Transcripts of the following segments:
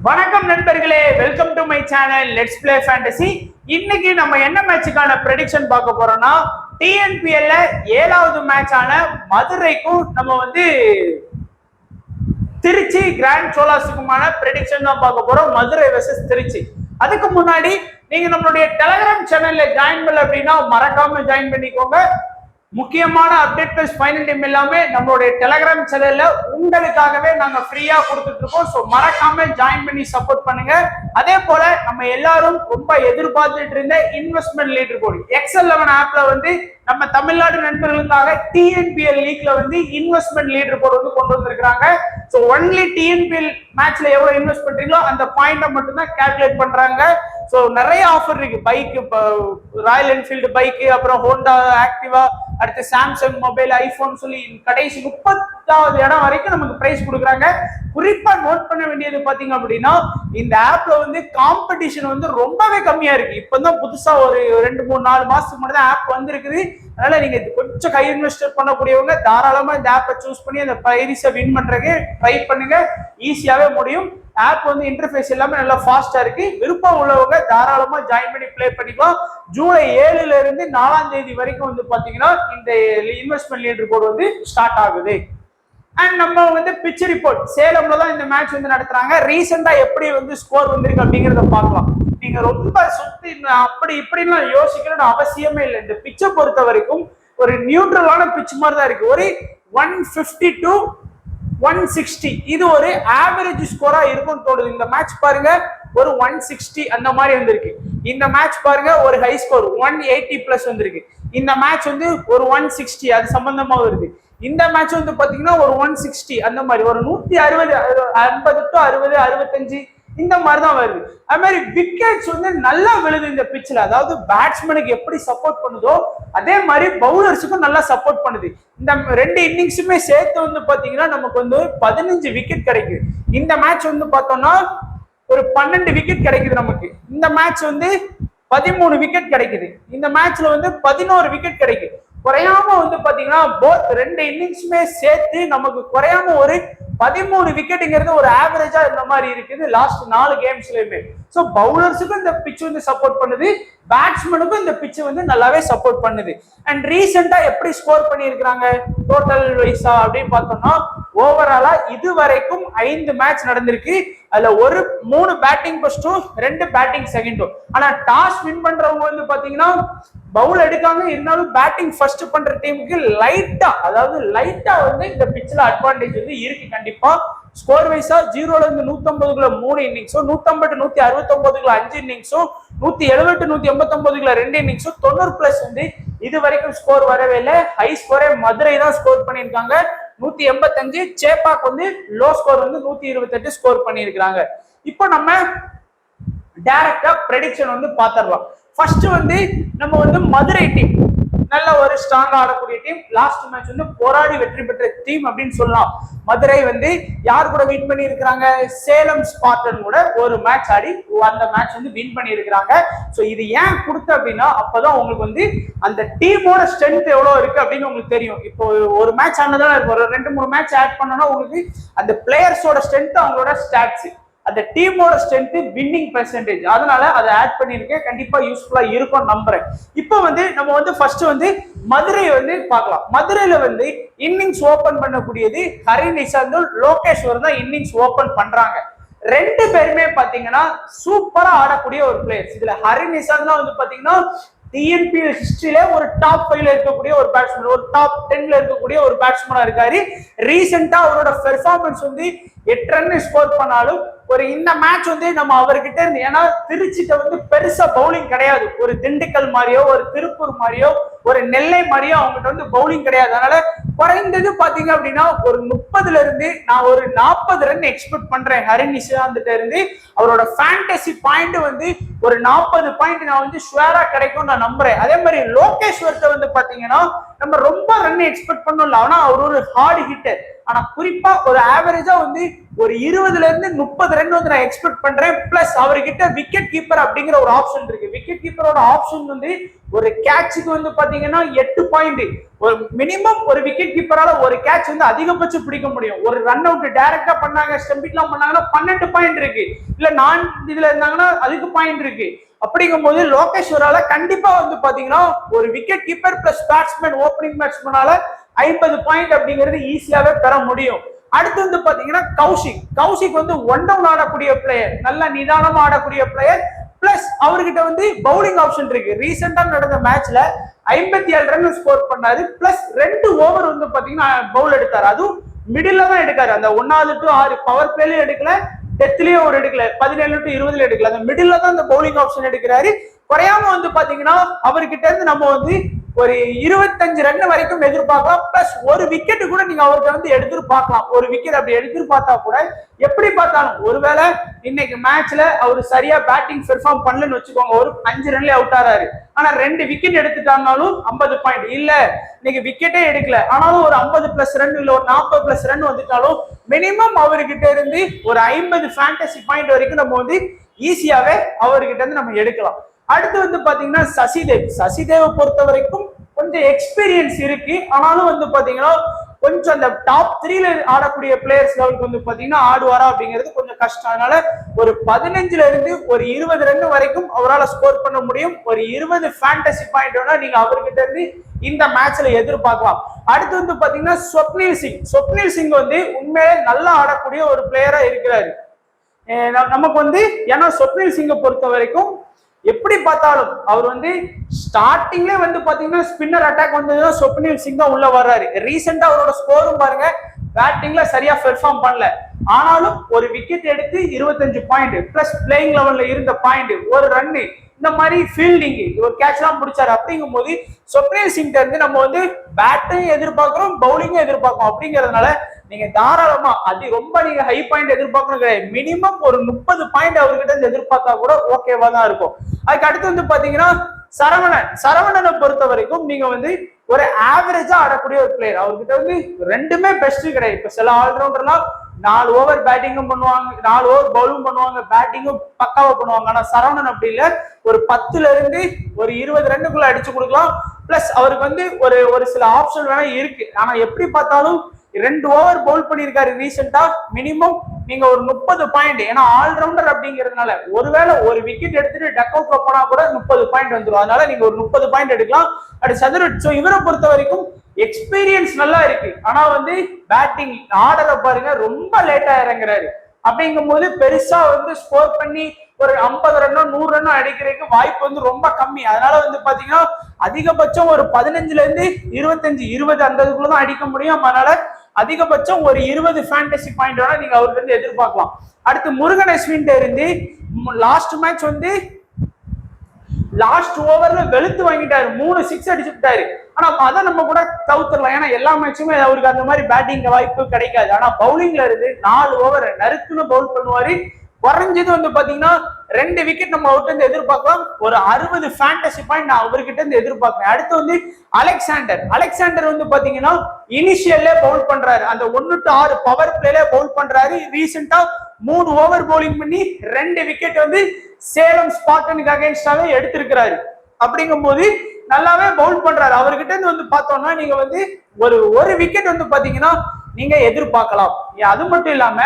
வணக்கம் நண்பர்களே, welcome to my channel let's play fantasy. இன்னைக்கு நம்ம என்ன மேட்சுக்கான ப்ரெடிக்ஷன் பார்க்க போறோம்னா, டிஎன்பிஎல்ல 7வது மேட்சான மதுரைக்கும் நம்ம திருச்சி கிராண்ட் சோலாஸுக்குமான ப்ரெடிக்ஷன் தான் பார்க்க போறோம். மதுரை வெர்சஸ் திருச்சி. அதுக்கு முன்னாடி நீங்க நம்மளுடைய டெலிகிராம் சேனல்ல ஜாயின் பண்ணல அப்படின்னா மறக்காம ஜாயின் பண்ணிக்கோங்க. முக்கியமான அப்டேட் பிளஸ் ஃபைனல் டீம் எல்லாமே நம்மளுடைய டெலிகிராம் சேனல்ல உங்களுக்காகவே நாங்க ஃப்ரீயா கொடுத்துட்டு இருக்கோம். ஸோ மறக்காம ஜாயின் பண்ணி சப்போர்ட் பண்ணுங்க. அதே போல நம்ம எல்லாரும் ரொம்ப எதிர்பார்த்துட்டு இருந்த இன்வெஸ்ட்மெண்ட் லீடர் போர்டு XL11 ஆப்ல நம்ம தமிழ்நாடு நண்பர்களுக்காக டிஎன்பிஎல் லீக்ல இன்வெஸ்ட்மெண்ட் லீடர் போர்டு கொண்டு வந்திருக்காங்க. ஸோ ஒன்லி டிஎன்பிஎல் மேட்ச்ல எவ்வளவு இன்வெஸ்ட் பண்றீங்களோ அந்த பாயிண்ட மட்டும் தான் கால்குலேட் பண்றாங்க. ஸோ நிறைய ஆஃபர் இருக்கு. பைக், ராயல் என்ஃபீல்டு பைக், அப்புறம் ஹோண்டா ஆக்டிவா, அடுத்து சாம்சங் மொபைல், ஐபோன் சொல்லி கடைசி 30வது இடம் வரைக்கும் நமக்கு பிரைஸ் கொடுக்குறாங்க. குறிப்பா நோட் பண்ண வேண்டியது பாத்தீங்க அப்படின்னா, இந்த ஆப்ல காம்படிஷன் ரொம்பவே கம்மியா இருக்கு. இப்பதான் புதுசா ஒரு 2-3-4 மாசத்துக்கு முன்னாடி தான் ஆப் வந்திருக்குது. அதனால நீங்க கொஞ்சம் கை இன்வெஸ்ட் பண்ணக்கூடியவங்க தாராளமா இந்த ஆப்பை சூஸ் பண்ணி அந்த பிரைஸை வின் பண்றதுக்கு ட்ரை பண்ணுங்க. ஈஸியாவே முடியும். ஆப் இன்டர்ஃபேஸ் எல்லாமே நல்லா ஃபாஸ்டா இருக்கு. விருப்பம் உள்ளவங்க தாராளமா ஜாயின் பண்ணி பிளே பண்ணிக்கலாம். ஜூலை 7ல இருந்து 4ஆம் தேதி வரைக்கும் பாத்தீங்கன்னா இந்த இன்வெஸ்ட்மெண்ட் லீடர் போர்டு ஸ்டார்ட் ஆகுது. அண்ட் நம்ம பிட்ச் ரிப்போர்ட் சேலம்ல தான் இந்த மேட்ச் நடத்துறாங்க. ரீசெண்டா எப்படி ஸ்கோர் வந்திருக்கு அப்படிங்கறத பார்க்கலாம். நீங்க ரொம்ப சுத்தி அப்படி இப்படின்னு யோசிக்கணும்னு அவசியமே இல்லை. இந்த பிட்சை பொறுத்த வரைக்கும் ஒரு நியூட்ரலான பிட்ச் மாதிரி தான் இருக்கு. ஒரு 150 to 160 இது ஒரு ஆவரேஜ் ஸ்கோரா இருக்கும் தோணுது. இந்த மேட்ச் பாருங்க ஒரு 160 அந்த மாதிரி வந்திருக்கு. இந்த மேட்ச் பாருங்க ஒரு ஹை ஸ்கோர் 180 பிளஸ் வந்திருக்கு. இந்த மேட்ச் ஒரு 160 அது சம்பந்தமா வருது. இந்த மேட்ச் பாத்தீங்கன்னா ஒரு 160 அந்த மாதிரி ஒரு 160 50 to 60 65 இந்த மாதிரி தான் வருது. அது மாதிரி விக்கெட்ஸ் நல்லா விழுது இந்த பிட்ச்ல. அதாவது பேட்ஸ்மேனுக்கு எப்படி சப்போர்ட் பண்ணுதோ அதே மாதிரி பவுலர்ஸுக்கும் நல்லா சப்போர்ட் பண்ணுது. இந்த 2 இன்னிங்ஸுமே சேர்த்து பாத்தீங்கன்னா நமக்கு 15 விக்கெட் கிடைக்குது. இந்த மேட்ச் பார்த்தோம்னா ஒரு 12 விக்கெட் கிடைக்குது நமக்கு. இந்த மேட்ச் 13 விக்கெட் கிடைக்குது. இந்த மேட்ச்ல 11 விக்கெட் கிடைக்குது. குறையாம பாத்தீங்கன்னா 2 இன்னிங்ஸுமே சேர்த்து நமக்கு குறையாம ஒரு 13 விக்கெட்டுங்கிறது ஒரு ஆவரேஜா இந்த மாதிரி இருக்குது லாஸ்ட் 4 கேம்ஸ்லயுமே. சோ பவுலர்ஸுக்கும் இந்த பிட்ச் சப்போர்ட் பண்ணுது, பேட்ஸ்மேனுக்கும் இந்த பிட்ச் நல்லாவே சப்போர்ட் பண்ணுது. அண்ட் ரீசெண்டா எப்படி ஸ்கோர் பண்ணியிருக்காங்க டோட்டல் வைஸா அப்படின்னு பார்த்தோம்னா, ஓவராலா இது வரைக்கும் 5 மேட்ச் நடந்திருக்கு. அதுல 3 பேட்டிங் ஃபர்ஸ்டும் 2 பேட்டிங் செகண்டும். ஆனா டாஸ் வின் பண்றவங்க பாத்தீங்கன்னா பவுல் எடுக்காங்க, இருந்தாலும் பேட்டிங் ஃபர்ஸ்ட் பண்ற டீமுக்கு லைட்டா இந்த பிட்ச்ல அட்வான்டேஜ் இருக்கு கண்டிப்பா. ஸ்கோர் வைஸா 0ல இருந்து 150க்குள்ள 3 இன்னிங்ஸும், 150 169க்குள்ள 5 இன்னிங்ஸும், 170 189க்குள்ள 2 இன்னிங்ஸும், 90 பிளஸ் இது வரைக்கும் ஸ்கோர் வரவே இல்லை. ஹை ஸ்கோரே மதுரை தான் ஸ்கோர் பண்ணியிருக்காங்க 185. சேப்பாக் லோ ஸ்கோர் 128 ஸ்கோர் பண்ணியிருக்காங்க. இப்போ நம்ம டைரக்டா ப்ரெடிக்ஷன் பாத்திரலாம். ஃபர்ஸ்ட் நம்ம மதுரை டீம் நல்ல ஒரு ஸ்ட்ராங்கா ஆடக்கூடிய டீம். லாஸ்ட் மேட்ச் போராடி வெற்றி பெற்ற டீம் அப்படின்னு சொல்லலாம். மதுரை யார் கூட வின் பண்ணி இருக்காங்க? சேலம் ஸ்பார்டன் கூட ஒரு மேட்ச் ஆடி அந்த மேட்ச் வின் பண்ணி இருக்காங்க. சோ இது ஏன் கொடுத்த அப்படின்னா, அப்பதான் உங்களுக்கு அந்த டீமோட ஸ்ட்ரென்த் எவ்வளவு இருக்கு அப்படின்னு உங்களுக்கு தெரியும். இப்போ ஒரு மேட்ச் ஆனதால ஒரு 2-3 மேட்ச் ஆட் பண்ணனா உங்களுக்கு அந்த பிளேயர்ஸோட ஸ்ட்ரென்த், அவங்களோட ஸ்டாட்ஸ், அந்த டீமோட ஸ்ட்ரென்த், வின்னிங் பெர்சன்டேஜ், அதனால அதை ஆட் பண்ணிருக்கேன். கண்டிப்பா யூஸ்ஃபுல்லா இருக்கும் நம்புறேன். இப்போ நம்ம ஃபர்ஸ்ட் மதுரை பார்க்கலாம். மதுரையில இன்னிங்ஸ் ஓபன் பண்ணக்கூடியது ஹரி நிஷாந்த், லோகேஸ்வர் தான் இன்னிங்ஸ் ஓபன் பண்றாங்க. 2 பேருமே பாத்தீங்கன்னா சூப்பரா ஆடக்கூடிய ஒரு பிளேயர்ஸ். இதுல ஹரி நிஷாந்த் தான் பாத்தீங்கன்னா டிஎன்பிஎல் ஹிஸ்டரியில ஒரு டாப் 5ல இருக்கக்கூடிய ஒரு பேட்ஸ்மேன், ஒரு டாப் 10ல இருக்கக்கூடிய ஒரு பேட்ஸ்மேனா இருக்காரு. ரீசெண்டா அவரோட பெர்ஃபார்மன்ஸ் 8 ரன் ஸ்கோர் பண்ணாலும் இந்த மேட்ச் நம்ம அவர்கிட்ட இருந்து, ஏன்னா திருச்சிட்ட பெருசா பவுலிங் கிடையாது. ஒரு திண்டுக்கல் மாதிரியோ, ஒரு திருப்பூர் மாதிரியோ, ஒரு நெல்லை மாதிரியோ அவங்ககிட்ட பவுலிங் கிடையாது. அதனால குறைந்தது பாத்தீங்க அப்படின்னா ஒரு 30ல இருந்து நான் ஒரு 40 ரன் எக்ஸ்பெக்ட் பண்றேன் ஹரி நிஷாந்த் இருந்து. அவரோட ஃபேண்டசி பாயிண்ட் ஒரு 40 பாயிண்ட் நான் ஷுவரா கிடைக்கும் நான் நம்புறேன். அதே மாதிரி லோகேஸ்வர்ட்ட பாத்தீங்கன்னா நம்ம ரொம்ப ரன் எக்ஸ்பெக்ட் பண்ணல. ஆனா அவர் ஒரு ஹார்ட் ஹிட்டர். ஆனா குறிப்பா ஒரு ஆவரேஜா ஒரு 20ல இருந்து 30 ரன் நான் எக்ஸ்பெக்ட் பண்றேன். பிளஸ் அவர்கிட்ட விக்கெட் கீப்பர் அப்படிங்கிற ஒரு ஆப்ஷன் இருக்கு. விக்கெட் கீப்பரோட ஆப்ஷன் ஒரு கேட்சுக்கு வந்து பாத்தீங்கன்னா 8 பாயிண்ட். ஒரு மினிமம் ஒரு விக்கெட் கீப்பரால ஒரு கேட்ச் வந்து அதிகபட்சம் பிடிக்க முடியும். ஒரு ரன் அவுட் டைரக்டா பண்ணாங்க, ஸ்டம்பிட்லாம் பண்ணாங்கன்னா 12 பாயிண்ட் இருக்கு. இல்ல நான் இதுல இருந்தாங்கன்னா அதுக்கு பாயிண்ட் இருக்கு. அப்படிங்கும் போது லோகேஸ்வரால கண்டிப்பா வந்து பாத்தீங்கன்னா ஒரு wicket keeper plus batsman, opening பேட்ஸ்மேனால 50 பாயிண்ட் அப்படிங்கிறது ஈஸியாவே பெற முடியும். அடுத்து வந்து பாத்தீங்கன்னா கௌஷிக் வந்து ஒன் டவுன் ஆடக்கூடிய பிளேயர், நல்ல நிதானமா ஆடக்கூடிய பிளேயர். பிளஸ் அவர்கிட்ட வந்து பவுலிங் ஆப்ஷன் இருக்கு. ரீசெண்டா நடந்த மேட்ச்ல 57 ரன் ஸ்கோர் பண்ணாரு. பிளஸ் 2 ஓவர் வந்து பாத்தீங்கன்னா பவுல் எடுத்தாரு. அதுவும் மிடில் தான் எடுக்காரு. அந்த 1 to 6 பவர் பிளேலயும் எடுக்கல, டெத்லயும் ஒரு எடுக்கல, 17 to 20 எடுக்கல. அந்த மிடில் தான் அந்த பவுலிங் ஆப்ஷன் எடுக்கிறாரு. குறையாம வந்து பாத்தீங்கன்னா அவர்கிட்ட இருந்து நம்ம வந்து ஒரு 25 ரன் வரைக்கும் எதிர்பார்க்கலாம். பிளஸ் ஒரு விக்கெட் கூட நீங்க அவர்கிட்ட வந்து எதிர்பார்க்கலாம். ஒரு விக்கெட் அப்படி எதிர்பார்த்தா கூட எப்படி பார்த்தாலும் ஒருவேளை இன்னைக்கு மேட்ச்ல அவர் சரியா பேட்டிங் பெர்ஃபார்ம் பண்ணலன்னு வச்சுக்கோங்க, ஒரு 5 ரன்ல அவுட் ஆறாரு, ஆனா 2 விக்கெட் எடுத்துட்டாங்கனாலும் 50 பாயிண்ட். இல்ல இன்னைக்கு விக்கெட்டே எடுக்கல ஆனாலும் ஒரு 50+ ரன் இல்ல ஒரு 40+ ரன் வந்துட்டாலும் மினிமம் அவர்கிட்ட இருந்து ஒரு 50 ஃபேண்டசி பாயிண்ட் வரைக்கும் நம்ம வந்து ஈஸியாவே அவர்கிட்ட இருந்து நம்ம எடுக்கலாம். அடுத்து வந்து பாத்தீங்கன்னா சசிதேவ் பொறுத்த வரைக்கும் கொஞ்சம் எக்ஸ்பீரியன்ஸ் இருக்கு. ஆனாலும் வந்து பாத்தீங்கன்னா கொஞ்சம் அந்த டாப் 3ல ஆடக்கூடிய பிளேயர்ஸ் லெவலுக்கு வந்து பாத்தீங்கன்னா ஆடுவாரா அப்படிங்கிறது கொஞ்சம் கஷ்டம். அதனால ஒரு 15ல இருந்து ஒரு 20 ரன் வரைக்கும் அவரால் ஸ்கோர் பண்ண முடியும். ஒரு 20 ஃபேண்டசி பாயிண்ட் வேணா நீங்க அவர்கிட்ட இருந்து இந்த மேட்ச்ல எதிர்பார்க்கலாம். அடுத்து வந்து பாத்தீங்கன்னா ஸ்வப்னில் சிங் வந்து உண்மையிலே நல்லா ஆடக்கூடிய ஒரு பிளேயரா இருக்கிறாரு நமக்கு வந்து. ஏன்னா ஸ்வப்னில் சிங்கை பொறுத்த வரைக்கும் எப்படி பார்த்தாலும் அவர் வந்து ஸ்டார்டிங்ல வந்து பாத்தீங்கன்னா ஸ்பின்னர் அட்டாக் வந்ததுதான் ஸ்வப்னில் சிங் தான் உள்ள வர்றாரு. ரீசெண்டா அவரோட ஸ்கோரும் பாருங்க, பேட்டிங்ல சரியா பெர்ஃபார்ம் பண்ணல, ஆனாலும் ஒரு விக்கெட் எடுத்து 25 பாயிண்ட் பிளஸ் பிளேயிங் லெவல்ல இருந்த பாயிண்ட், ஒரு ரன்னு, இந்த மாதிரி ஃபீல்டிங், ஒரு கேட்ச் எல்லாம் பிடிச்சாரு. அப்படிங்கும் போது ஸ்வப்னில் சிங் இருந்து நம்ம வந்து பேட்டையும் எதிர்பார்க்கிறோம், பவுலிங்கும் எதிர்பார்க்கிறோம். அப்படிங்கறதுனால நீங்க தாராளமா அது ரொம்ப நீங்க ஹை பாயிண்ட் எதிர்பார்க்கணும் கிடையாது. மினிமம் ஒரு 30 பாயிண்ட் அவர்கிட்ட இருந்து எதிர்பார்த்தா கூட ஓகேவா தான் இருக்கும். அதுக்கு அடுத்து வந்து பாத்தீங்கன்னா சரவணனை பொறுத்த வரைக்கும் நீங்க வந்து ஒரு ஆவரேஜா ஆடக்கூடிய ஒரு பிளேயர். அவர்கிட்ட வந்து ரெண்டுமே பெஸ்ட் கிடையாது. இப்ப சில ஆல்ரவுண்டர்லாம் 4 ஓவர் பேட்டிங்கும் பண்ணுவாங்க, 4 ஓவர் பவுலிங் பண்ணுவாங்க, பேட்டிங்கும் பக்காவா பண்ணுவாங்க. ஆனா சரவணன் அப்படி இல்ல, ஒரு 10ல இருந்து ஒரு 20 ரன்னுக்குள்ள அடிச்சு கொடுக்கலாம். பிளஸ் அவருக்கு வந்து ஒரு சில ஆப்ஷன் வேணா இருக்கு. ஆனா எப்படி பார்த்தாலும் 2 ஓவர் பவுல் பண்ணியிருக்காரு ரீசெண்டா. மினிமம் நீங்க ஒரு 30 பாயிண்ட், ஏன்னா ஆல்ரவுண்டர் அப்படிங்கிறதுனால ஒருவேளை ஒரு விக்கெட் எடுத்துட்டு டக் அவுட்ல போனா கூட 30 பாயிண்ட் வந்துடும். அதனால நீங்க ஒரு 30 பாயிண்ட் எடுக்கலாம். அது சோ இவரை பொறுத்த வரைக்கும் எக்ஸ்பீரியன்ஸ் நல்லா இருக்கு, ஆனா வந்து பேட்டிங் ஆர்டரை பாருங்க ரொம்ப லேட்டா இறங்குறாரு. அப்படிங்கும் போது பெருசா வந்து ஸ்கோர் பண்ணி ஒரு 50 ரன்னோ 100 ரன்னோ அடிக்கிறதுக்கு வாய்ப்பு வந்து ரொம்ப கம்மி. அதனால வந்து பாத்தீங்கன்னா அதிகபட்சம் ஒரு 15ல இருந்து 25, 20 அந்த இதுக்குள்ளதான் அடிக்க முடியும். அதனால அதிகபட்சம் ஒரு 20 ஃபேண்டசி பாயிண்ட் வேணா நீங்க அவர்கிட்ட இருந்து எதிர்பார்க்கலாம். அடுத்து முருகன் அஸ்வின் இருந்து லாஸ்ட் மேட்ச் வந்து லாஸ்ட் ஓவர்ல வெளுத்து வாங்கிட்டாரு, 3 6 அடிச்சுட்டாரு. ஆனா அதை நம்ம கூட தவிர்த்துடலாம், ஏன்னா எல்லா மேட்சுமே அவருக்கு அந்த மாதிரி பேட்டிங் வாய்ப்பு கிடைக்காது. ஆனா பவுலிங்ல இருந்து 4 ஓவர் நறுக்குன்னு பவுல் பண்ணுவாரு. குறைஞ்சது வந்து பாத்தீங்கன்னா 2 விக்கெட் நம்ம அவர்கிட்ட இருந்து எதிர்பார்க்கலாம். ஒரு 60 ஃபேண்டசி பாயிண்ட் நான் அவர்கிட்ட இருந்து எதிர்பார்க்கிறேன். அடுத்து வந்து அலெக்சாண்டர் வந்து பாத்தீங்கன்னா இனிஷியல்ல பவுல் பண்றாரு, அந்த 1 to 6 பவர் பிளேல பவுல் பண்றாரு. ரீசெண்டா 3 ஓவர் பவுலிங் பண்ணி 2 விக்கெட் வந்து சேலம் ஸ்பார்டனுக்கு அகைன்ஸ்டாவே எடுத்திருக்கிறாரு. அப்படிங்கும் போது நல்லாவே பவுல் பண்றாரு. அவர்கிட்ட இருந்து வந்து பார்த்தோம்னா நீங்க வந்து ஒரு விக்கெட் வந்து பாத்தீங்கன்னா நீங்க எதிர்பார்க்கலாம். அது மட்டும் இல்லாம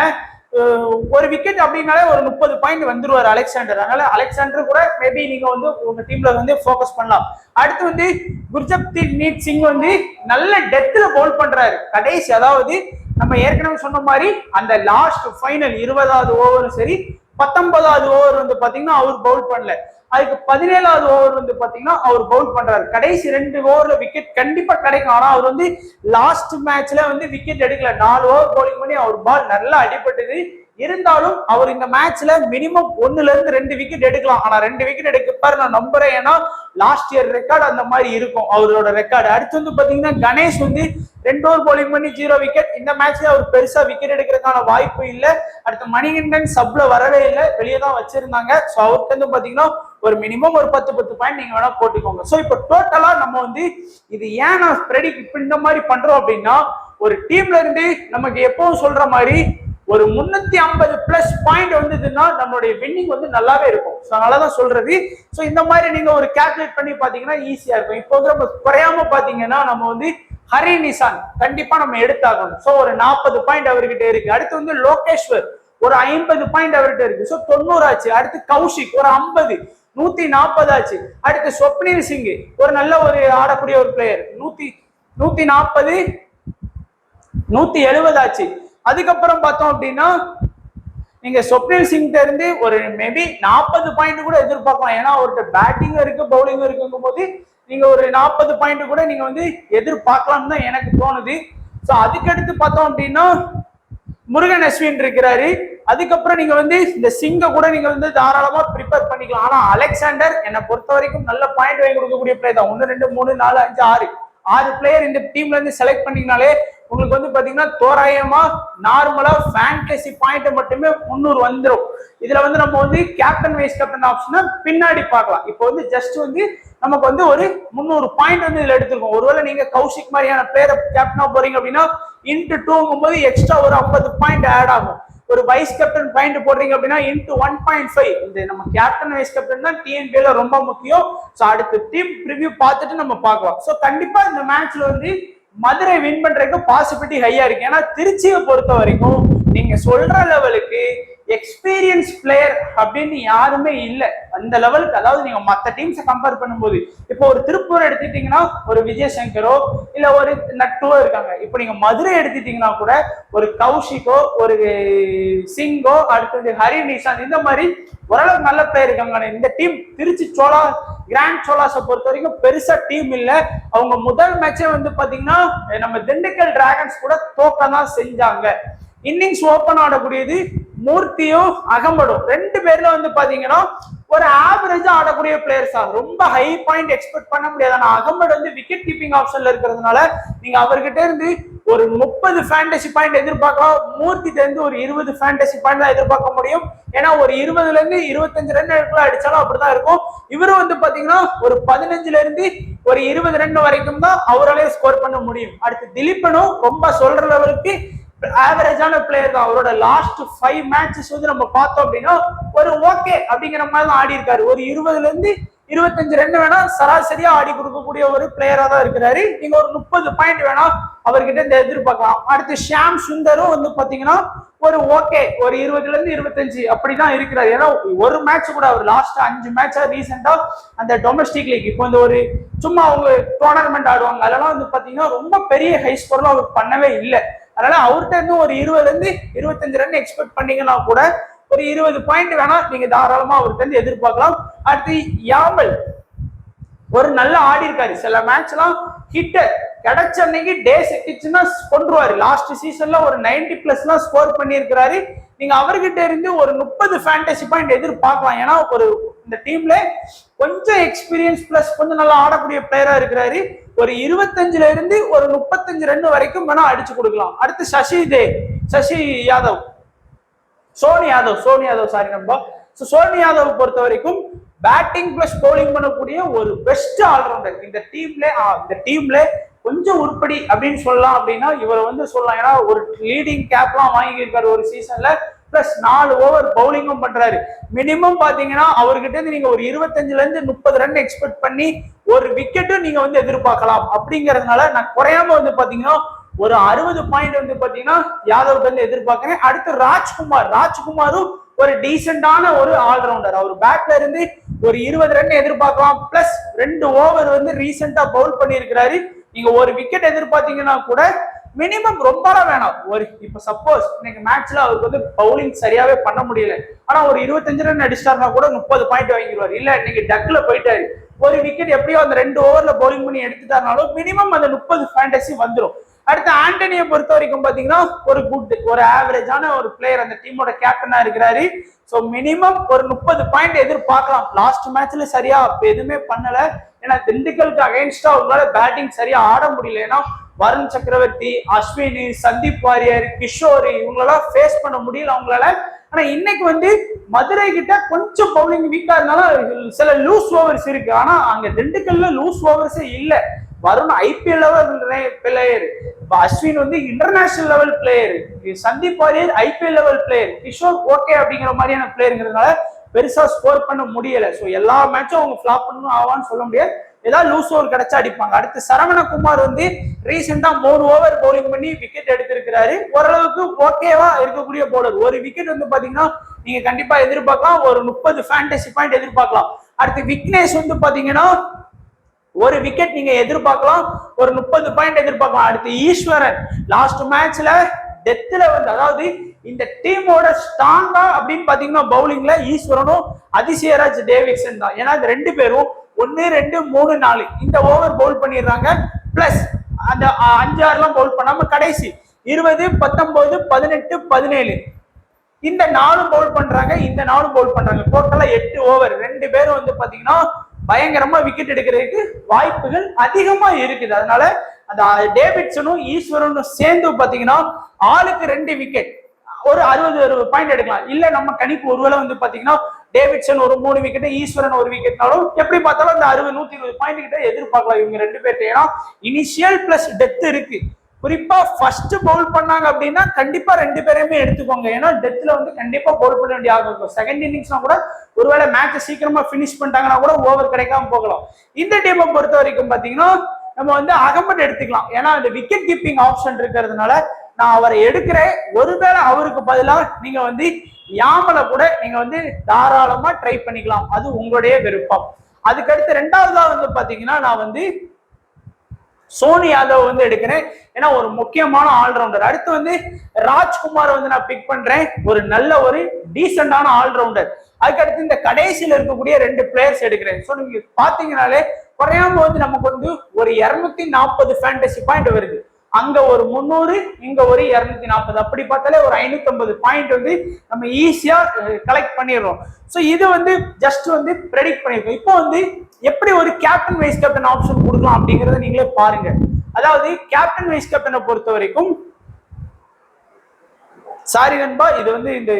ஒரு விக்கெட் அப்படின்னாலே ஒரு 30 பாயிண்ட் வந்துருவாரு அலெக்சாண்டர். அதனால அலெக்சாண்டர் கூட மேபி நீங்க வந்து உங்க டீம்ல வந்து போக்கஸ் பண்ணலாம். அடுத்து வந்து குர்ஜப்ரீத் சிங் வந்து நல்ல டெத்ல பவுல் பண்றாரு கடைசி. அதாவது நம்ம ஏற்கனவே சொன்ன மாதிரி அந்த லாஸ்ட் ஃபைனல் 20வது ஓவரும் சரி 19வது ஓவர் வந்து பாத்தீங்கன்னா அவர் பவுல் பண்ணல. அதுக்கு 17வது ஓவர் வந்து பாத்தீங்கன்னா அவர் பவுல் பண்றாரு. கடைசி 2 ஓவர்ல விக்கெட் கண்டிப்பா கிடைக்கும். ஆனா அவர் வந்து லாஸ்ட் மேட்ச்ல வந்து விக்கெட் எடுக்கல, 4 ஓவர் பவுலிங் பண்ணி அவர் பால் நல்லா அடிபட்டது. இருந்தாலும் அவர் இந்த மேட்ச்ல மினிமம் 1ல இருந்து 2 விக்கெட் எடுக்கலாம். ஆனா 2 விக்கெட் எடுக்கப்பாரு நான் நம்புறேன், ஏன்னா லாஸ்ட் இயர் ரெக்கார்டு அந்த மாதிரி இருக்கும் அவரோட ரெக்கார்டு. அடுத்து வந்து பாத்தீங்கன்னா கணேஷ் வந்து 2 ஓவர் பவுலிங் பண்ணி 0 விக்கெட். இந்த மேட்ச்ல அவர் பெருசா விக்கெட் எடுக்கிறதுக்கான வாய்ப்பு இல்லை. அடுத்து மணிகண்டன் சப்ல வரவே இல்லை, வெளியே தான் வச்சிருந்தாங்க. ஸோ அவருக்கு வந்து பாத்தீங்கன்னா ஒரு மினிமம் ஒரு 10 பாயிண்ட் நீங்க வேணா போட்டுக்கோங்க. ஸோ இப்போ டோட்டலா நம்ம வந்து இது ஏன் நான் ப்ரெடிக்ட் இப்ப இந்த மாதிரி பண்றோம் அப்படின்னா, ஒரு டீம்ல இருந்து நமக்கு எப்பவும் சொல்ற மாதிரி ஒரு 350+ பாயிண்ட் வந்ததுன்னா நம்மளுடைய வின்னிங் வந்து நல்லாவே இருக்கும். ஸோ அதனாலதான் சொல்றது. ஸோ இந்த மாதிரி நீங்க ஒரு கால்குலேட் பண்ணி பாத்தீங்கன்னா ஈஸியா இருக்கும். இப்போ வந்து நம்ம குறையாம பாத்தீங்கன்னா நம்ம வந்து ஹரி நிஷான் கண்டிப்பா நம்ம எடுத்தாகணும். ஸோ ஒரு 40 பாயிண்ட் அவர்கிட்ட இருக்கு. அடுத்து வந்து லோகேஸ்வர் ஒரு 50 பாயிண்ட் அவர்கிட்ட இருக்கு. ஸோ 90 ஆச்சு. அடுத்து கௌஷிக் ஒரு 50, 140 ஆச்சு. அடுத்து ஸ்வப்னில் சிங் ஒரு நல்ல ஒரு ஆடக்கூடிய ஒரு பிளேயர் 140, 170 ஆச்சு. அதுக்கப்புறம் பார்த்தோம் அப்படின்னா நீங்க ஸ்வப்னில் சிங் இருந்து ஒரு மேபி 40 பாயிண்ட் கூட எதிர்பார்க்கலாம். ஏன்னா அவர்கிட்ட பேட்டிங் இருக்கு, பவுலிங் இருக்குங்கும் போது நீங்க ஒரு 40 பாயிண்ட் கூட நீங்க வந்து எதிர்பார்க்கலாம்னு தான் எனக்கு தோணுது. ஸோ அதுக்கடுத்து பார்த்தோம் அப்படின்னா முருகன் அஸ்வின் இருக்கிறாரு. அதுக்கப்புறம் நீங்க வந்து இந்த சிங்க கூட நீங்க வந்து தாராளமா ப்ரிப்பேர் பண்ணிக்கலாம். ஆனா அலெக்சாண்டர் என்னை பொறுத்த வரைக்கும் நல்ல பாயிண்ட் வாங்கி கொடுக்கக்கூடிய பிளேயர் தான். 1 2 3 4 5 6 பிளேயர் இந்த டீம்ல இருந்து செலக்ட் பண்ணீங்கனாலே உங்களுக்கு வந்து பாத்தீங்கன்னா தோராயமா நார்மலா ஃபேண்டசி பாயிண்ட் மட்டுமே 300 வந்துடும். இதுல வந்து நம்ம வந்து கேப்டன் வைஸ் கேப்டன் ஆப்ஷனை பின்னாடி பார்க்கலாம். இப்போ வந்து ஜஸ்ட் வந்து நமக்கு வந்து ஒரு 300 பாயிண்ட் வந்து இதுல எடுத்துருக்கோம். ஒருவேளை நீங்க கௌஷிக் மாதிரியான பிளேயரை கேப்டனா போறீங்க அப்படின்னா × 2 எக்ஸ்ட்ரா ஒரு 50 பாயிண்ட் ஆட் ஆகும். ஒரு வைஸ் கேப்டன் பாயிண்ட் போடுறீங்க அப்படின்னா × 1.5. இந்த நம்ம கேப்டன் வைஸ் கேப்டன் தான் டிஎன்பிஎல்ல ரொம்ப முக்கியம். ஸோ அடுத்து டீம் ப்ரிவியூ பார்த்துட்டு நம்ம பார்க்கலாம். ஸோ கண்டிப்பா இந்த மேட்ச்ல வந்து மதுரை வின் பண்றதுக்கு பாசிபிலிட்டி ஹையா இருக்கு. ஏன்னா திருச்சியை பொறுத்த வரைக்கும் நீங்க சொல்ற லெவலுக்கு எக்ஸ்பீரியன்ஸ் பிளேயர் அப்படின்னு யாருமே இல்லை அந்த லெவலுக்கு. அதாவது நீங்க மற்ற டீம்ஸை கம்பேர் பண்ணும்போது இப்போ ஒரு திருப்பூர் எடுத்துட்டீங்கன்னா ஒரு விஜயசங்கரோ இல்ல ஒரு நட்டுவோ இருக்காங்க. இப்போ நீங்க மதுரை எடுத்துட்டீங்கன்னா கூட ஒரு கௌஷிக்கோ ஒரு சிங்கோ அடுத்தது ஹரி நிஷாந்த் இந்த மாதிரி ஓரளவுக்கு நல்ல பிளேயர் இருக்காங்க. இந்த டீம் திருச்சி கிராண்ட் சோலாஸை பொறுத்த வரைக்கும் பெருசா டீம் இல்லை. அவங்க முதல் மேட்சே வந்து பாத்தீங்கன்னா நம்ம திண்டுக்கல் டிராகன்ஸ் கூட தோக்கதான் செஞ்சாங்க. இன்னிங்ஸ் ஓபன் ஆடக்கூடியது மூர்த்தியும் அகமடும் 2 பேர்ல வந்து பாத்தீங்கன்னா ஒரு ஆவரேஜா ஆடக்கூடிய பிளேயர்ஸ் தான். ரொம்ப ஹை பாயிண்ட் எக்ஸ்பெக்ட் பண்ண முடியாது. ஆனா அகமட் வந்து விக்கெட் கீப்பிங் ஆப்ஷன்ல இருக்கிறதுனால நீங்க அவர்கிட்ட இருந்து ஒரு 30 ஃபேண்டசி பாயிண்ட் எதிர்பார்க்கலாம். மூர்த்திட்ட இருந்து ஒரு 20 ஃபேண்டசி பாயிண்ட் தான் எதிர்பார்க்க முடியும். ஏன்னா ஒரு 20ல இருந்து 25 ரன் அடிச்சாலும் அப்படிதான் இருக்கும். இவரும் வந்து பாத்தீங்கன்னா ஒரு 15ல இருந்து ஒரு 20 ரன் வரைக்கும் தான் அவராலே ஸ்கோர் பண்ண முடியும். அடுத்து திலீபனும் ரொம்ப சொல்ற லெவலுக்கு ஆவரேஜான பிளேயர் தான். அவரோட லாஸ்ட் 5 மேட்சஸ் வந்து நம்ம பார்த்தோம் அப்படின்னா ஒரு ஓகே அப்படிங்கிற மாதிரி தான் ஆடி இருக்காரு. ஒரு 20ல இருந்து 25 ரன் வேணா சராசரியா ஆடி கொடுக்கக்கூடிய ஒரு பிளேயரா தான் இருக்கிறாரு. நீங்க ஒரு 30 பாயிண்ட் வேணா அவர்கிட்ட இந்த எதிர்பார்க்கலாம். அடுத்து ஷியாம் சுந்தரும் வந்து பாத்தீங்கன்னா ஒரு ஓகே ஒரு 20ல இருந்து 25 அப்படிதான் இருக்கிறாரு. ஏன்னா ஒரு மேட்ச் கூட அவர் லாஸ்ட் 5 மேட்சா ரீசெண்டா அந்த டொமஸ்டிக் லீக் இப்போ இந்த ஒரு சும்மா அவங்க டோர்னமெண்ட் ஆடுவாங்க அதெல்லாம் வந்து பாத்தீங்கன்னா ரொம்ப பெரிய ஹை ஸ்கோர்லாம் அவர் பண்ணவே இல்லை. அதனால அவர்கிட்ட இருந்து ஒரு 20ல இருந்து 25 ரன் எக்ஸ்பெக்ட் பண்ணீங்கன்னா கூட ஒரு 20 பாயிண்ட் வேணா நீங்க தாராளமா அவர்கிட்ட இருந்து எதிர்பார்க்கலாம். அடுத்து யாமல் ஒரு நல்ல ஆடி இருக்காரு. சில மேட்ச் எல்லாம் ஹிட்டர் கிடைச்ச அன்னைக்கு டே செட்டிச்சுன்னா கொண்டுருவாரு. லாஸ்ட் சீசன்ல ஒரு 90+ எல்லாம் ஸ்கோர் பண்ணியிருக்கிறாரு. நீங்க அவர்கிட்ட இருந்து ஒரு 30 ஃபேண்டசி பாயிண்ட் எதிர்பார்க்கலாம். ஏன்னா ஒரு இந்த டீம்ல கொஞ்சம் எக்ஸ்பீரியன்ஸ் பிளஸ் கொஞ்சம் நல்லா ஆடக்கூடிய பிளேயரா இருக்கிறாரு. ஒரு 25ல இருந்து ஒரு 35 ரன் வரைக்கும் வேணா அடிச்சு கொடுக்கலாம். அடுத்து சோனி யாதவ் சாரி நம்ம சோனி யாதவ் பொறுத்த வரைக்கும் பேட்டிங் பிளஸ் பவுலிங் பண்ணக்கூடிய ஒரு பெஸ்ட் ஆல்ரவுண்டர் இந்த டீம்ல கொஞ்சம் உருப்படி அப்படின்னு சொல்லலாம். அப்படின்னா இவரை வந்து சொல்லலாம். ஏன்னா ஒரு லீடிங் கேப்லாம் வாங்கியிருக்காரு ஒரு சீசன்ல பிளஸ் 4 ஓவர் பவுலிங்கும் பண்றாரு. மினிமம் பாத்தீங்கன்னா அவர்கிட்ட இருந்து நீங்க ஒரு 25ல இருந்து 30 ரன் எக்ஸ்பெக்ட் பண்ணி ஒரு விக்கெட்டும் நீங்க வந்து எதிர்பார்க்கலாம். அப்படிங்கறதுனால நான் குறையாம வந்து பாத்தீங்கன்னா ஒரு 60 பாயிண்ட் வந்து பாத்தீங்கன்னா யாதவ் வந்து எதிர்பார்க்கிறேன். அடுத்து ராஜ்குமாரும் ஒரு டீசென்டான ஒரு ஆல்ரவுண்டர். அவர் பேட்ல இருந்து ஒரு 20 ரன் எதிர்பார்க்கலாம். பிளஸ் 2 ஓவர் வந்து ரீசெண்டா பவுல் பண்ணியிருக்கிறாரு. நீங்க ஒரு விக்கெட் எதிர்பார்த்தீங்கன்னா கூட மினிமம் ரொம்பலாம் வேணாம். ஒரு இப்ப சப்போஸ் இன்னைக்கு மேட்ச்ல அவருக்கு வந்து பவுலிங் சரியாவே பண்ண முடியல, ஆனா ஒரு 25 ரன் அடிச்சிட்டாருனா கூட 30 பாயிண்ட் வாங்கிடுவார். இல்ல இன்னைக்கு டக்ல போயிட்டாரு, ஒரு விக்கெட் எப்படியோ அந்த 2 ஓவர்ல பவுலிங் பண்ணி எடுத்துட்டாருனாலும் மினிமம் அந்த 30 ஃபேண்டசி வந்துடும். அடுத்து ஆண்டனியை பொறுத்த வரைக்கும் பாத்தீங்கன்னா ஒரு ஆவரேஜான ஒரு பிளேயர் அந்த டீமோட கேப்டனா இருக்கிறாரு. சோ மினிமம் ஒரு 30 பாயிண்ட் எதிர்பார்க்கலாம். லாஸ்ட் மேட்ச்ல சரியா எதுவுமே பண்ணல. ஏன்னா திண்டுக்கலுக்கு அகைன்ஸ்டா அவங்களால பேட்டிங் சரியா ஆட முடியல. ஏன்னா வருண் சக்கரவர்த்தி, அஸ்வினி, சந்தீப் வாரியர், கிஷோர் இவங்களெல்லாம் ஃபேஸ் பண்ண முடியல அவங்களால. ஆனா இன்னைக்கு வந்து மதுரை கிட்ட கொஞ்சம் பவுலிங் வீக்கா இருந்தாலும் சில லூஸ் ஓவர்ஸ் இருக்கு. ஆனா அங்க திண்டுக்கல்ல லூஸ் ஓவர்ஸே இல்லை. Varun IPL level player, Ashwin வந்து international level player, Sandeep Warrier IPL level player, Kishore okay அப்படிங்கிற மாதிரியான பிளேயருங்கிறதுனால பெருசா ஸ்கோர் பண்ண முடியல. ஸோ எல்லா மேட்சும் அவங்க ஃபிளாப் பண்ணணும் ஆவான்னு சொல்ல முடியாது, ஏதாவது லூஸ் ஓவர் கிடைச்சா அடிப்பாங்க. அடுத்து சரவணகுமார் வந்து ரீசெண்டா 3 ஓவர் பவுலிங் பண்ணி விக்கெட் எடுத்திருக்கிறாரு. ஓரளவுக்கு ஓகேவா இருக்கக்கூடிய பவுலர். ஒரு விக்கெட் வந்து பாத்தீங்கன்னா நீங்க கண்டிப்பா எதிர்பார்க்கலாம், ஒரு 30 ஃபேண்டசி பாயிண்ட் எதிர்பார்க்கலாம். அடுத்து விக்னேஷ் வந்து பாத்தீங்கன்னா ஒரு விக்கெட் நீங்க எதிர்பார்க்கலாம், ஒரு 30 பாயிண்ட் எதிர்பார்க்கலாம். அடுத்து ஈஸ்வரன் லாஸ்ட் மேட்ச்ல டெத்துல வந்து, அதாவது இந்த டீமோட ஸ்ட்ராங்கா அப்படின்னு பாத்தீங்கன்னா பவுலிங்ல ஈஸ்வரனும் அதிசயராஜ் டேவிட்சன் தான். ஏன்னா இந்த 2 பேரும் 1 2 3 4 இந்த ஓவர் பவுல் பண்ணிடுறாங்க. பிளஸ் அந்த 5 6 பவுல் பண்ணாம கடைசி 20 19 18 17 இந்த 4 பவுல் பண்றாங்க, இந்த 4 பவுல் பண்றாங்க. டோட்டலா 8 ஓவர். 2 பேரும் வந்து பாத்தீங்கன்னா பயங்கரமா விக்கெட் எடுக்கிறதுக்கு வாய்ப்புகள் அதிகமா இருக்குது. அதனால அந்த டேவிட்சனும் ஈஸ்வரனும் சேர்ந்து பாத்தீங்கன்னா ஆளுக்கு 2 விக்கெட், ஒரு 60 பாயிண்ட் எடுக்கலாம். இல்ல நம்ம கணிப்பு ஒருவேளை வந்து பாத்தீங்கன்னா டேவிட்சன் ஒரு 3 விக்கெட், ஈஸ்வரன் ஒரு விக்கெட்னாலும் எப்படி பார்த்தாலும் அந்த 60 120 பாயிண்ட் கிட்ட எதிர்பார்க்கலாம் இவங்க 2 பேர்ட்ட. ஏன்னா இனிஷியல் பிளஸ் டெத் இருக்கு. குறிப்பா ஃபர்ஸ்ட் பவுல் பண்ணாங்க அப்படின்னா கண்டிப்பா 2 பேரையுமே எடுத்துக்கோங்க. ஏன்னா டெத்ல வந்து கண்டிப்பா பவுல் பண்ண வேண்டிய ஆகும். செகண்ட் இன்னிங்ஸ்னா கூட ஒருவேளை மேட்சை சீக்கிரமா பினிஷ் பண்ணிட்டாங்கன்னா கூட ஓவர் கிடைக்காம போகலாம். இந்த டீமை பொறுத்த வரைக்கும் பாத்தீங்கன்னா நம்ம வந்து அகமட் எடுத்துக்கலாம். ஏன்னா அந்த விக்கெட் கீப்பிங் ஆப்ஷன் இருக்கிறதுனால நான் அவரை எடுக்கிறேன். ஒருவேளை அவருக்கு பதிலாக நீங்க வந்து யாமல கூட நீங்க வந்து தாராளமா ட்ரை பண்ணிக்கலாம், அது உங்களுடைய விருப்பம். அதுக்கடுத்து 2வதா வந்து பாத்தீங்கன்னா நான் வந்து சோனி யாதவ் வந்து எடுக்கிறேன். ஏன்னா ஒரு முக்கியமான ஆல்ரவுண்டர். அடுத்து வந்து ராஜ்குமார் வந்து நான் பிக் பண்றேன், ஒரு நல்ல ஒரு டீசென்டான ஆல்ரவுண்டர். அதுக்கடுத்து இந்த கடைசியில இருக்கக்கூடிய 2 பிளேயர்ஸ் எடுக்கிறேன். ஸோ நீங்க பாத்தீங்கன்னாலே குறையாம வந்து நமக்கு வந்து ஒரு 240 ஃபேண்டசி பாயிண்ட் வருது. அங்க ஒரு 300, இங்க ஒரு 240, அப்படி பார்த்தாலே ஒரு 550 பாயிண்ட் வந்து நம்ம ஈஸியா கலெக்ட் பண்ணிடுறோம். ஸோ இது வந்து ஜஸ்ட் வந்து ப்ரெடிக்ட் பண்ணிருக்கோம். இப்போ வந்து எப்படி ஒரு கேப்டன் வைஸ் கேப்டன் ஆப்ஷன் கொடுக்கலாம் அப்படிங்கறத நீங்களே பாருங்க. அதாவது கேப்டன் வைஸ் கேப்டனை பொறுத்த வரைக்கும், சாரி நண்பா, இது வந்து இந்த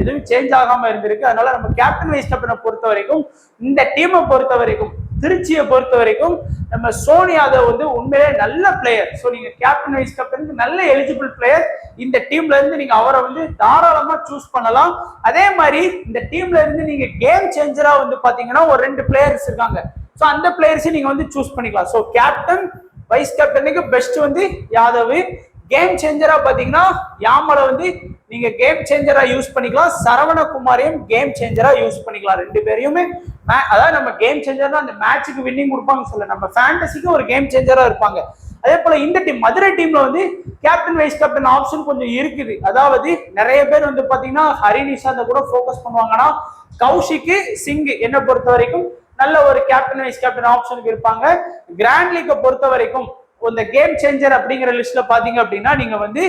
எதுவும் சேஞ்ச் ஆகாம இருந்திருக்கு. அதனால நம்ம கேப்டன் வைஸ் கேப்டனை பொறுத்த வரைக்கும், இந்த டீமை பொறுத்த வரைக்கும், திருச்சியை பொறுத்த வரைக்கும் நம்ம சோனி யாதவ் வந்து உண்மையிலே நல்ல பிளேயர். ஸோ நீங்க கேப்டன் வைஸ் கேப்டனுக்கு நல்ல எலிஜிபிள் பிளேயர். இந்த டீம்ல இருந்து நீங்க அவரை வந்து தாராளமா சூஸ் பண்ணலாம். அதே மாதிரி இந்த டீம்ல இருந்து நீங்க கேம் சேஞ்சரா வந்து பாத்தீங்கன்னா ஒரு 2 பிளேயர்ஸ் இருக்காங்க. ஸோ அந்த பிளேயர்ஸையும் நீங்க வந்து சூஸ் பண்ணிக்கலாம். ஸோ கேப்டன் வைஸ் கேப்டனுக்கு பெஸ்ட் வந்து யாதவ். கேம் சேஞ்சரா பாத்தீங்கன்னா யாமலை வந்து நீங்க கேம் சேஞ்சரா யூஸ் பண்ணிக்கலாம். சரவணகுமாரையும் கேம் சேஞ்சரா யூஸ் பண்ணிக்கலாம். 2 பேரையுமே அதாவது நம்ம கேம் சேஞ்சர் அந்த மேட்சுக்கு வின்னிங் கொடுப்பாங்க சொல்ல, நம்ம ஃபேண்டசிக்கு ஒரு கேம் சேஞ்சரா இருப்பாங்க. அதே போல இந்த டீம் மதுரை டீம்ல வந்து கேப்டன் வைஸ் கேப்டன் ஆப்ஷன் கொஞ்சம் இருக்குது. அதாவது நிறைய பேர் வந்து பாத்தீங்கன்னா ஹரி நிஷாந்த கூட ஃபோக்கஸ் பண்ணுவாங்கன்னா, கௌஷிக் சிங் என்னை பொறுத்த வரைக்கும் நல்ல ஒரு கேப்டன் வைஸ் கேப்டன் ஆப்ஷனுக்கு இருப்பாங்க. கிராண்ட் லீக்கை பொறுத்த வரைக்கும் இந்த கேம் சேஞ்சர் அப்படிங்கிற லிஸ்ட்ல பாத்தீங்க அப்படின்னா நீங்க வந்து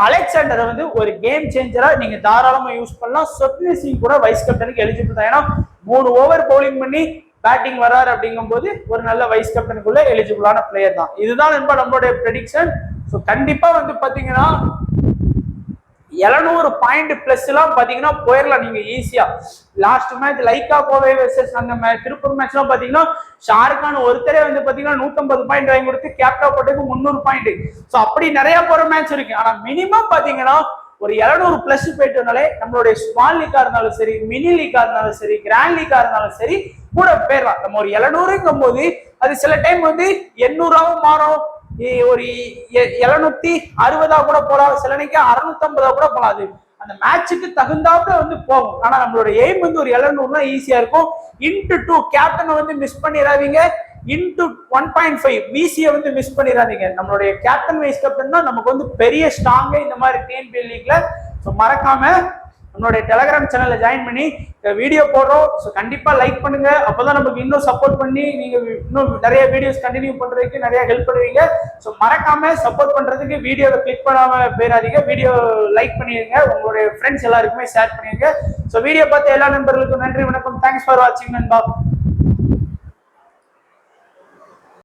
அலெக்சாண்டரை வந்து ஒரு கேம் சேஞ்சரா நீங்க தாராளமா யூஸ் பண்ணலாம். சொப்னி சிங் கூட வைஸ் கேப்டனுக்கு எலிஜிபிள் தான். ஏன்னா 3 ஓவர் பவுலிங் பண்ணி பேட்டிங் வராரு அப்படிங்கும் போது ஒரு நல்ல வைஸ் கேப்டனுக்குள்ள எலிஜிபிளான பிளேயர் தான். இதுதான் நம்மளுடைய ப்ரெடிக்ஷன். ஸோ கண்டிப்பா வந்து பாத்தீங்கன்னா 700 பாயிண்ட் பிளஸ் எல்லாம் பாத்தீங்கன்னா போயிடலாம் நீங்க ஈஸியா. Last match Lyca Kovai versus அந்த திருப்பூர் மேட்ச் எல்லாம் பாத்தீங்கன்னா ஷாருக்கான் ஒருத்தரே வந்து பாத்தீங்கன்னா 150 பாயிண்ட் வாங்கி கொடுத்து கேப்டா போட்டதுக்கு 300 பாயிண்ட். ஸோ அப்படி நிறைய போற மேட்ச் இருக்கு. ஆனா மினிமம் பாத்தீங்கன்னா ஒரு 700 பிளஸ் போயிட்டோம்னாலே நம்மளுடைய ஸ்மால் லீக்கா இருந்தாலும் சரி, மினி லீக்கா இருந்தாலும் சரி, கிராண்ட் லீக்கா இருந்தாலும் சரி கூட போயிடலாம். நம்ம ஒரு 700ங்கும் போது அது சில டைம் வந்து 800ஆவும் மாறும், ஒரு 760 கூட போலாம், சில நேரம் 650 கூட போலாம். அது அந்த மேட்சுக்கு தகுந்தாப்புல வந்து போகும். ஆனா நம்மளோட எய்ம் வந்து ஒரு 700 ஈஸியா இருக்கும். இன்டு 2 கேப்டனை வந்து மிஸ் பண்ணிடாதீங்க. இன்டு 1.5 விசியை வந்து மிஸ் பண்ணிடாதீங்க. நம்மளுடைய கேப்டன் வைஸ் கேப்டன் தான் நமக்கு வந்து பெரிய ஸ்ட்ராங் இந்த மாதிரி டிஎன்பிஎல் லீக்ல. ஸோ மறக்காம நம்மளுடைய டெலிகிராம் சேனல்ல ஜாயின் பண்ணி வீடியோ போடுறோம். ஸோ கண்டிப்பா லைக் பண்ணுங்க. அப்போதான் நமக்கு இன்னும் சப்போர்ட் பண்ணி நீங்க இன்னும் நிறைய வீடியோஸ் கண்டினியூ பண்றதுக்கு நிறைய ஹெல்ப் பண்ணுவீங்க. ஸோ மறக்காம சப்போர்ட் பண்றதுக்கு வீடியோவை கிளிக் பண்ணாம போயிடாதீங்க. வீடியோ லைக் பண்ணிடுங்க, உங்களுடைய ஃப்ரெண்ட்ஸ் எல்லாருக்குமே ஷேர் பண்ணிடுங்க. ஸோ வீடியோ பார்த்த எல்லா நண்பர்களுக்கும் நன்றி, வணக்கம். தேங்க்ஸ் ஃபார் வாட்சிங் நண்பா.